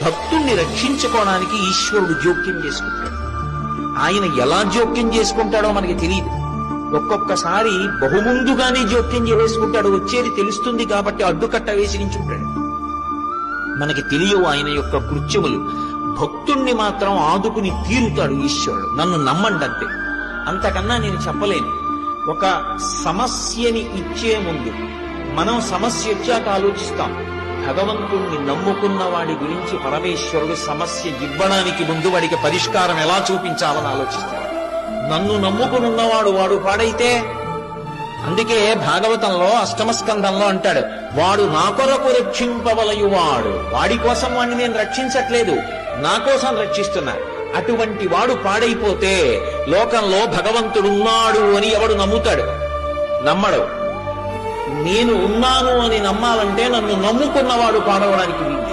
భక్తుణ్ణి రక్షించుకోవడానికి ఈశ్వరుడు జోక్యం చేసుకుంటాడు. ఆయన ఎలా జోక్యం చేసుకుంటాడో మనకి తెలియదు. ఒక్కొక్కసారి బహుముందుగానే జోక్యం చేసుకుంటాడు. వచ్చేది తెలుస్తుంది కాబట్టి అడ్డుకట్ట వేసి నించుంటాడు. మనకి తెలియవు ఆయన యొక్క కృత్యములు. భక్తుణ్ణి మాత్రం ఆదుకుని తీరుతాడు ఈశ్వరుడు. నన్ను నమ్మండి అంతే, అంతకన్నా నేను చెప్పలేను. ఒక సమస్యని ఇచ్చే ముందు మనం సమస్య వచ్చాక ఆలోచిస్తాం. భగవంతుణ్ణి నమ్ముకున్న వాడి గురించి పరమేశ్వరుడు సమస్య ఇవ్వడానికి ముందు వాడికి పరిష్కారం ఎలా చూపించాలని ఆలోచిస్తాడు. నన్ను నమ్ముకునున్నవాడు వాడు పాడైతే, అందుకే భాగవతంలో అష్టమ స్కంధంలో అంటాడు, వాడు నా కొరకు రక్షింపవలయువాడు. వాడి కోసం వాడిని నేను రక్షించట్లేదు, నా కోసం రక్షిస్తున్నా. అటువంటి వాడు పాడైపోతే లోకంలో భగవంతుడున్నాడు అని ఎవడు నమ్ముతాడు? నమ్మడు. నేను ఉన్నాను అని నమ్మాలంటే నన్ను నమ్ముకున్నవాడు పాడవడానికి వీలు.